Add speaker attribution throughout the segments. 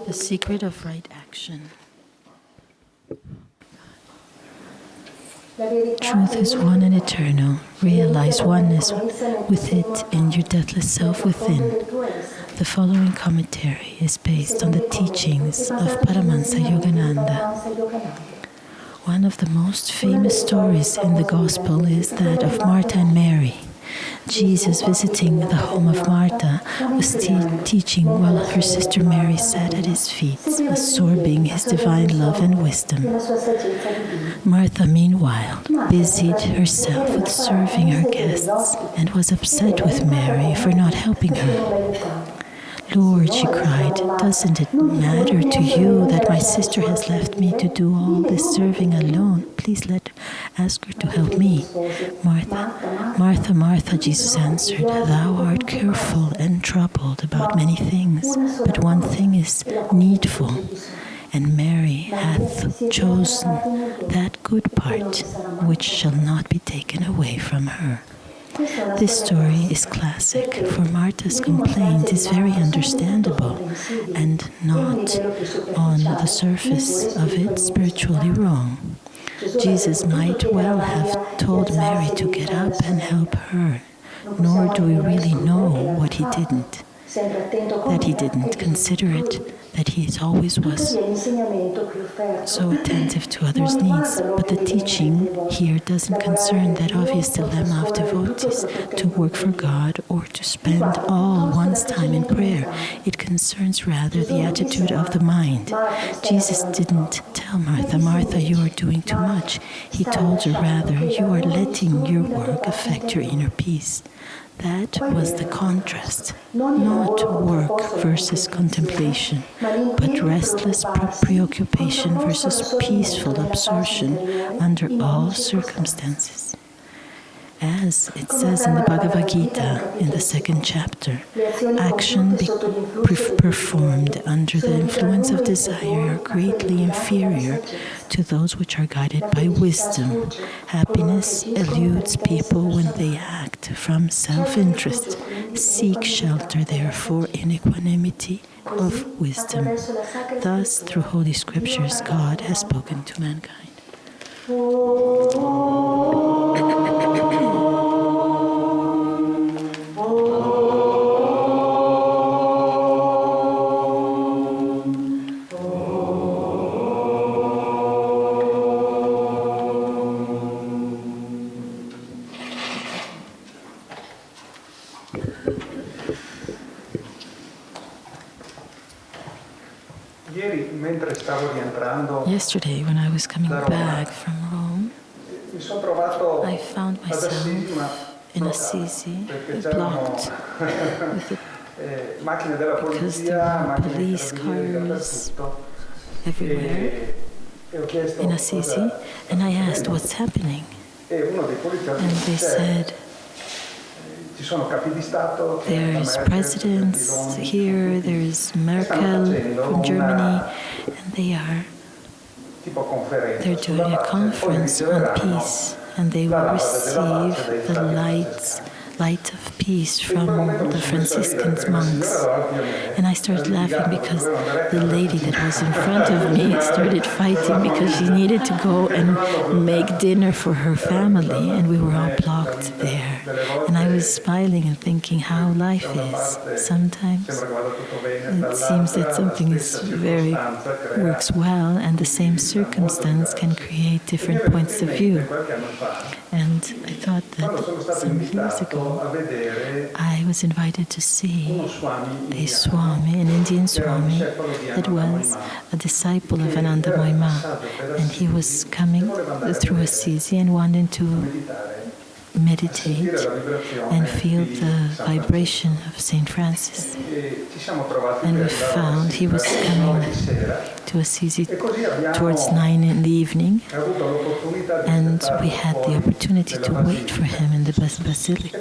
Speaker 1: The secret of right action. Truth is one and eternal. Realize oneness with it in your deathless self within. The following commentary is based on the teachings of Paramahansa Yogananda. One of the most famous stories in the Gospel is that of Martha and Mary. Jesus, visiting the home of Martha, was teaching while her sister Mary sat at his feet, absorbing his divine love and wisdom. Martha, meanwhile, busied herself with serving her guests and was upset with Mary for not helping her. Lord, she cried, doesn't it matter to you that my sister has left me to do all this serving alone? Please ask her to help me. Martha, Martha, Martha, Jesus answered, thou art careful and troubled about many things, but one thing is needful. And Mary hath chosen that good part which shall not be taken away from her. This story is classic, for Martha's complaint is very understandable and not, on the surface of it, spiritually wrong. Jesus might well have told Mary to get up and help her, nor do we really know what he didn't. That he didn't consider it, that he always was so attentive to others' needs. But the teaching here doesn't concern that obvious dilemma of devotees to work for God or to spend all one's time in prayer. It concerns rather the attitude of the mind. Jesus didn't tell Martha, Martha, you are doing too much. He told her rather, you are letting your work affect your inner peace. That was the contrast, not work versus contemplation, but restless preoccupation versus peaceful absorption under all circumstances. As it says in the Bhagavad Gita, in the 2nd chapter, action performed under the influence of desire are greatly inferior to those which are guided by wisdom. Happiness eludes people when they act from self-interest. Seek shelter, therefore, in equanimity of wisdom. Thus, through Holy Scriptures, God has spoken to mankind. Yesterday, when I was coming back from Rome, I found myself in Assisi, blocked because there were police cars everywhere in Assisi, and I asked, what's happening? And they said, there is presidents here, there is Merkel from Germany, and they're doing a conference on peace, and they will receive the light of peace from the Franciscan monks. And I started laughing because the lady that was in front of me started fighting because she needed to go and make dinner for her family, and we were all blocked there. And I was smiling and thinking how life is. Sometimes it seems that something works well, and the same circumstance can create different points of view. And I thought that some years ago I was invited to see a Swami, an Indian Swami, that was a disciple of Anandamoy Ma, and he was coming through Assisi and wanted to meditate and feel the vibration of St. Francis. And we found he was coming to Assisi towards 9 in the evening, and we had the opportunity to wait for him in the Basilica.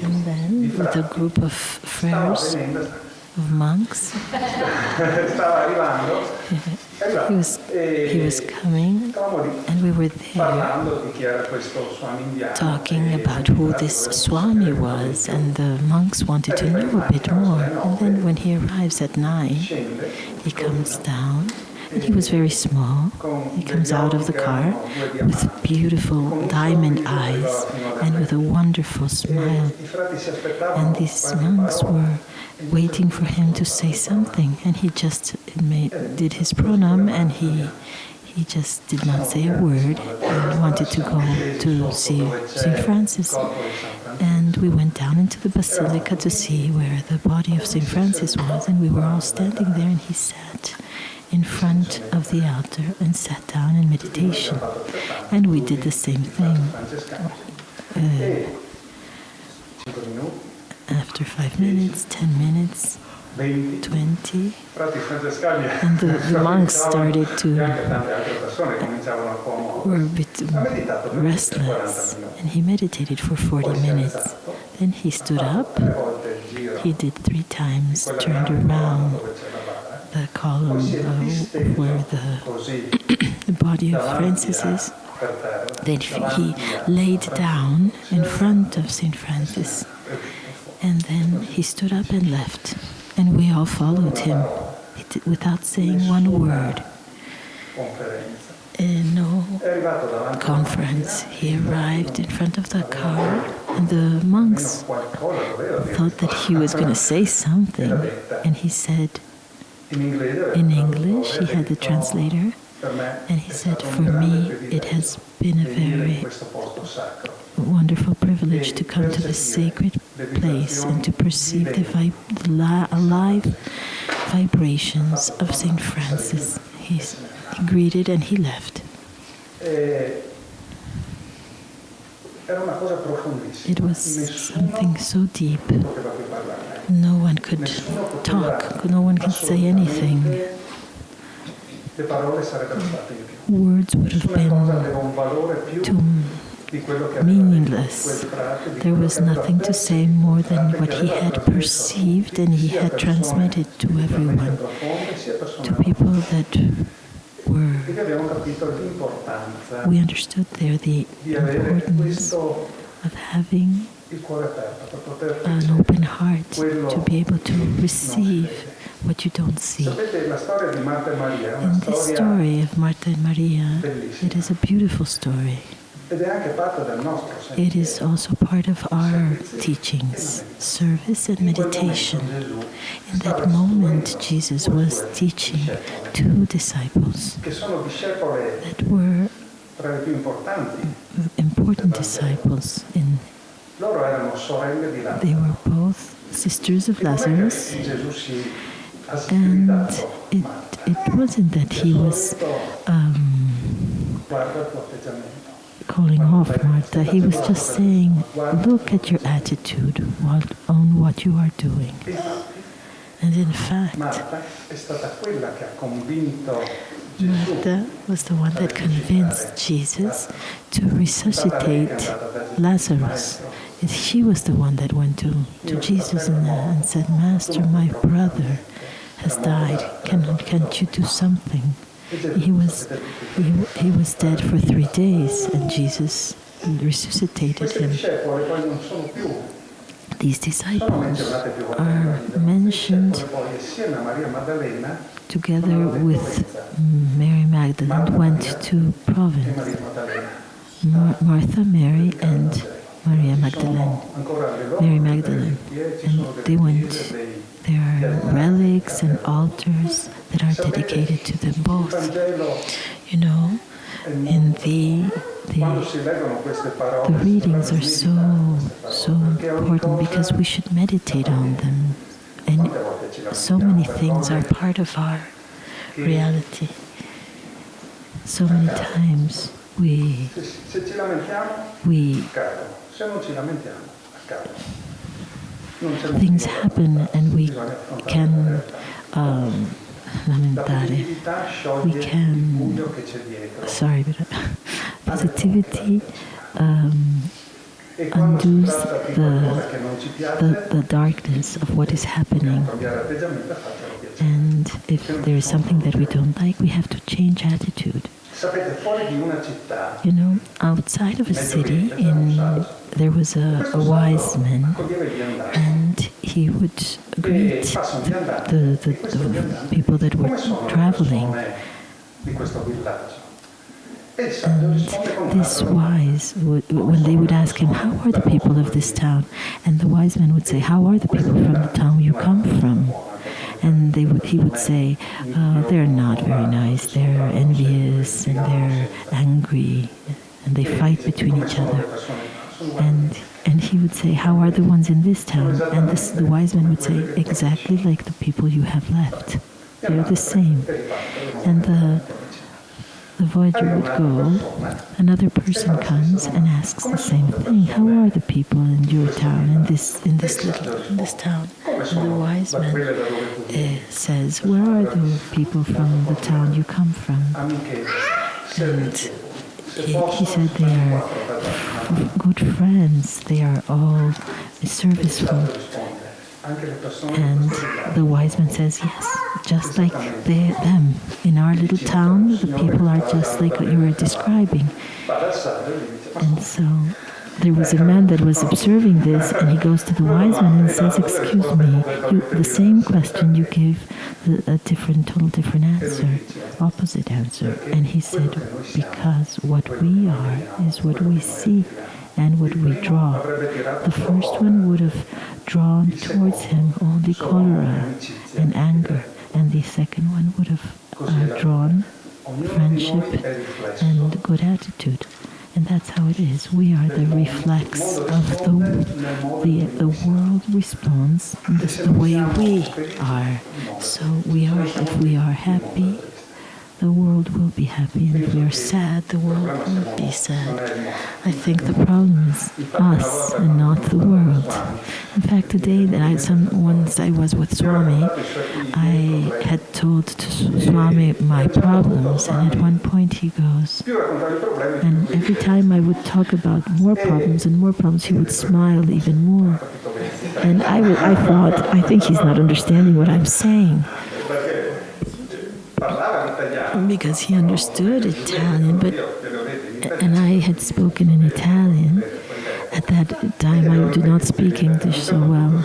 Speaker 1: And then, with a group of friars, of monks. He was coming, and we were there talking about who this Swami was, and the monks wanted to know a bit more. And then when he arrives at 9, he comes down, and he was very small. He comes out of the car with beautiful diamond eyes and with a wonderful smile. And these monks were waiting for him to say something, and he just did his pranam, and he just did not say a word. He wanted to go to see St. Francis. And we went down into the basilica to see where the body of St. Francis was, and we were all standing there, and he sat in front of the altar and sat down in meditation. And we did the same thing. After 5 minutes, 10 minutes, 20, and the monks started to were a bit restless, and he meditated for 40 minutes. Then he stood up, he did 3 times, turned around the column where the body of Francis is. Then he laid down in front of St. Francis. And then he stood up and left, and we all followed him without saying one word. No conference. He arrived in front of the car, and the monks thought that he was going to say something, and he said in English, he had the translator, and he said, "For me, it has been a very wonderful privilege to come to this sacred place and to perceive the alive vibrations of St. Francis." He greeted and he left. It was something so deep. No one could talk, no one could say anything. Words would have been too meaningless. There was nothing to say more than what he had perceived and he had transmitted to everyone, to people that were. We understood there the importance of having an open heart, to be able to receive what you don't see. And this story of Martha and Maria, it is a beautiful story. It is also part of our teachings, service and meditation. In that moment, Jesus was teaching 2 disciples that were important disciples. They were both sisters of Lazarus, and it wasn't that he was calling off Martha. He was just saying, look at your attitude on what you are doing. And in fact, Martha was the one that convinced Jesus to resuscitate Lazarus. She was the one that went to Jesus and said, "Master, my brother has died. Can't you do something?" He was dead for 3 days, and Jesus resuscitated him. These disciples are mentioned together with Mary Magdalene, went to Provence. Martha, Mary, and Maria Magdalene. Mary Magdalene. And they went. There are relics and altars that are dedicated to them both. You know, and the readings are so important because we should meditate on them. And so many things are part of our reality. So many times we things happen and we can lamentare. We can, sorry, but positivity undoes the darkness of what is happening. And if there is something that we don't like, we have to change attitude. You know, outside of a city, there was a wise man, and he would greet the people that were traveling. And this wise, when they would ask him, how are the people of this town? And the wise man would say, how are the people from the town you come from? And he would say, they're not very nice, they're envious, and they're angry, and they fight between each other. And he would say, how are the ones in this town? And the wise man would say, exactly like the people you have left. They're the same. And the voyager would go, another person comes and asks the same thing. How are the people in your town, in this town? And the wise man says, where are the people from the town you come from? And he said they are good friends, they are all serviceful. And the wise man says, yes, just like them. In our little town, the people are just like what you were describing. And so there was a man that was observing this, and he goes to the wise man and says, excuse me, the same question you gave a total different answer, opposite answer. And he said, because what we are is what we see and what we draw. The first one would have drawn towards him only cholera and anger, and the second one would have drawn friendship and good attitude. And that's how it is. We are the reflex of the world responds the way we are. So if we are happy, the world will be happy, and if we are sad, the world will be sad. I think the problem is us and not the world. In fact, today that once I was with Swami, I had told to Swami my problems, and at one point he goes, and every time I would talk about more problems and more problems, he would smile even more. And I thought, I think he's not understanding what I'm saying. Because he understood Italian, and I had spoken in Italian. At that time, I did not speak English so well.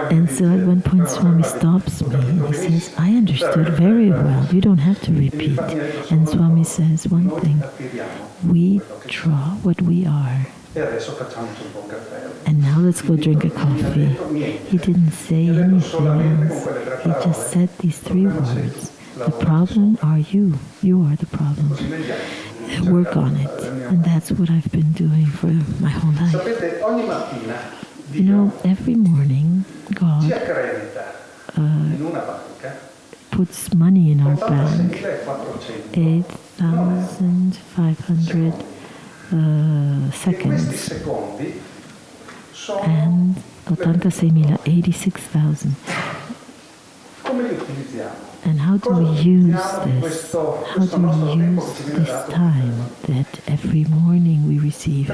Speaker 1: And so at one point, Swami stops me and he says, I understood very well. You don't have to repeat. And Swami says one thing, we draw what we are. And now let's go drink a coffee. He didn't say anything else. He just said these three words. The problem are you. You are the problem. Work on it. And that's what I've been doing for my whole life. You know, every morning, God puts money in our bank, 8,500 seconds. And 86,000. And how do we use this? How do we use this time that every morning we receive?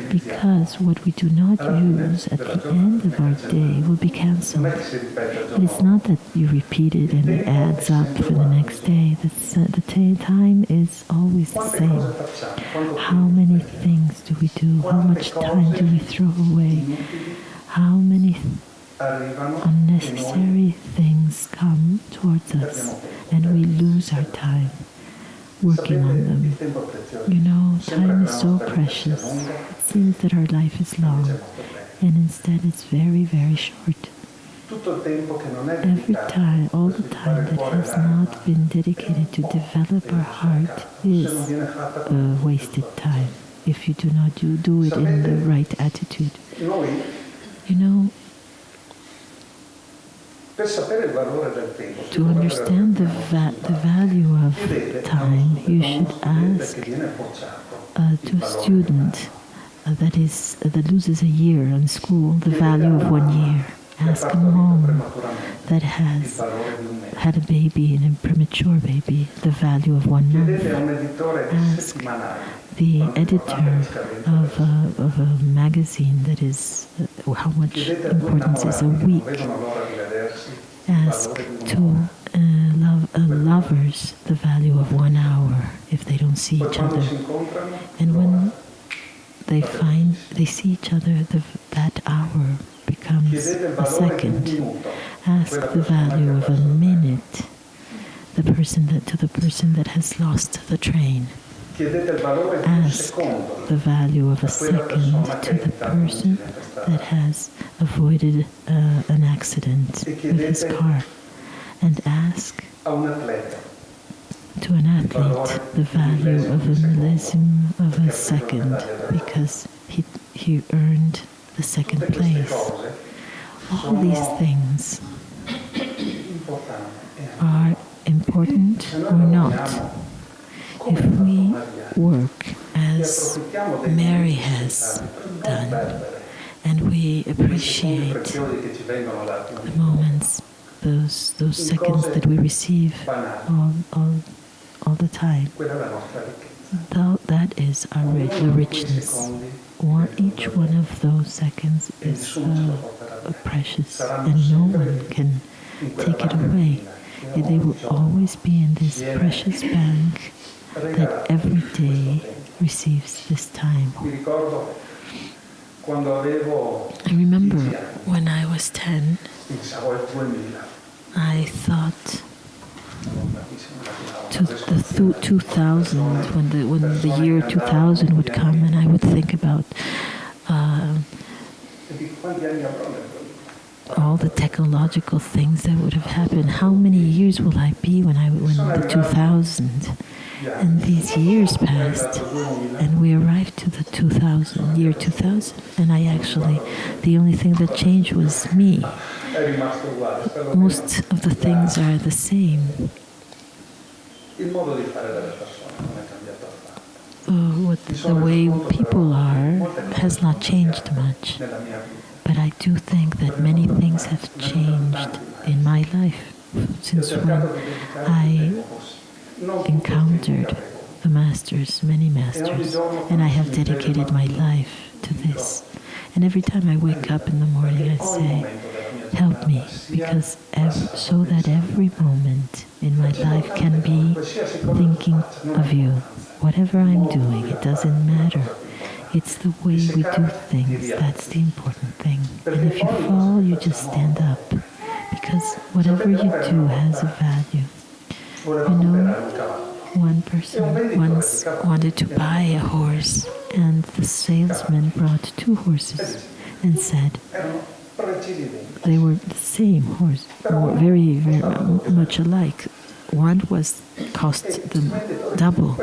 Speaker 1: Because what we do not use at the end of our day will be cancelled. It is not that you repeat it and it adds up for the next day. The time is always the same. How many things do we do? How much time do we throw away? How many unnecessary things come towards us, and we lose our time working on them. You know, time is so precious. It seems that our life is long, and instead it's very, very short. Every time, all the time that has not been dedicated to develop our heart is wasted time if you do not do it in the right attitude. You know, to understand the value of time, you should ask to a student that loses a year in school the value of 1 year. Ask a mom that has had a baby, and a premature baby, the value of 1 month. Ask the editor of a magazine that is how much importance is a week, ask to lovers the value of 1 hour if they don't see each other. And when they see each other, that hour becomes a second. Ask the value of a minute to the person that has lost the train. Ask the value of a second to the person that has avoided an accident with his car. And ask to an athlete the value of a millesime of a second because he earned the second place. All these things are important or not. If we work as Mary has done, and we appreciate the moments, those seconds that we receive all the time, that is the richness. Each one of those seconds is precious, and no one can take it away. They will always be in this precious bank that every day receives this time. I remember when I was 10, I thought to the 2000, when the year 2000 would come, and I would think about all the technological things that would have happened. How many years will I be when the 2000? And these years passed, and we arrived to the year 2000, and the only thing that changed was me. Most of the things are the same. The way people are has not changed much, but I do think that many things have changed in my life since when I encountered the masters, many masters, and I have dedicated my life to this. And every time I wake up in the morning, I say, help me, because so that every moment in my life can be thinking of you. Whatever I'm doing, it doesn't matter. It's the way we do things, that's the important thing. And if you fall, you just stand up, because whatever you do has a value. One person once wanted to buy a horse, and the salesman brought 2 horses and said they were the same horse, very, very much alike. One cost them double.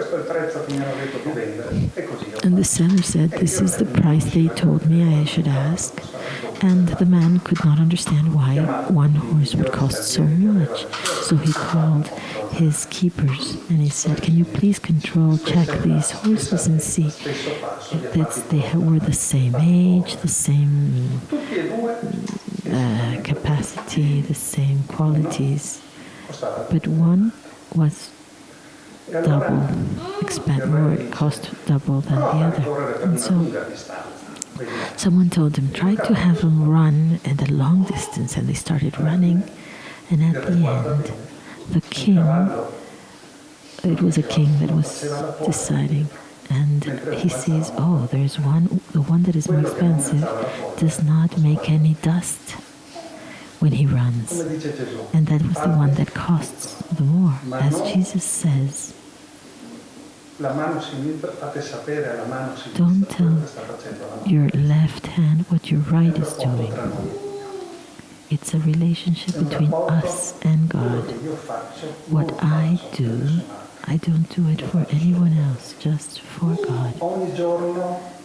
Speaker 1: And the seller said, this is the price they told me I should ask. And the man could not understand why one horse would cost so much. So he called his keepers and he said, can you please check these horses and see that they were the same age, the same capacity, the same qualities. But one was double, cost double than the other. And so someone told him, try to have them run at a long distance, and they started running. And at the end, the king, it was a king that was deciding, and he sees, there's the one that is more expensive does not make any dust when he runs. And that was the one that costs the more. As Jesus says, don't tell your left hand what your right is doing. It's a relationship between us and God. What I do, I don't do it for anyone else, just for God.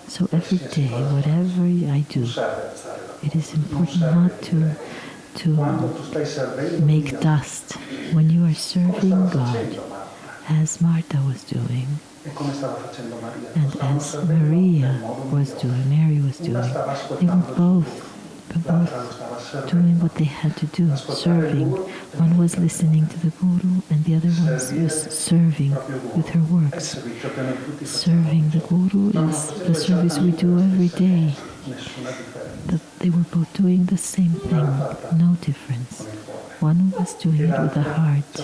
Speaker 1: So every day, whatever I do, it is important not to make dust when you are serving God, as Martha was doing, and as Mary was doing. They were both both doing what they had to do, serving. One was listening to the Guru and the other one was serving with her works. Serving the Guru is the service we do every day. They were both doing the same thing, no difference. One was doing it with the heart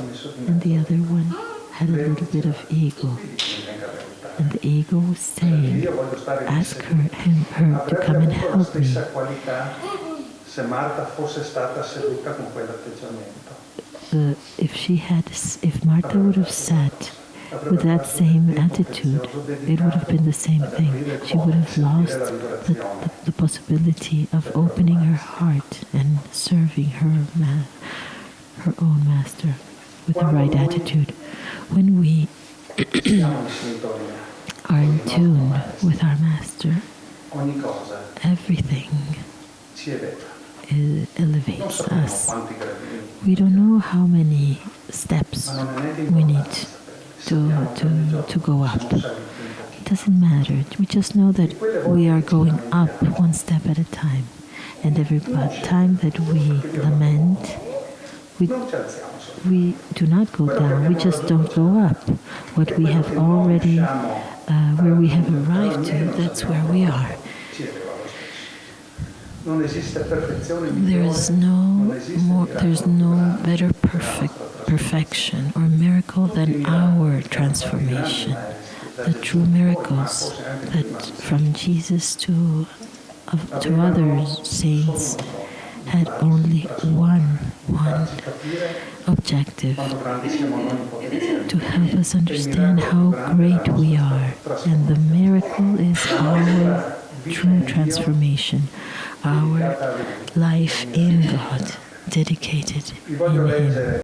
Speaker 1: and the other one had a little bit of ego. And the ego was saying, ask her to come and help me. If Martha would have sat with that same attitude, it would have been the same thing. She would have lost the possibility of opening her heart and serving her own master with the right attitude. When we are in tune with our master, everything elevates us. We don't know how many steps we need to go up. It doesn't matter. We just know that we are going up one step at a time. And every time that we lament, we do not go down. We just don't go up. What we have already, where we have arrived to, that's where we are. There's no better perfection or miracle than our transformation. The true miracles that from Jesus to other saints had only one objective: to help us understand how great we are. And the miracle is our true transformation, our life in God, dedicated in Him.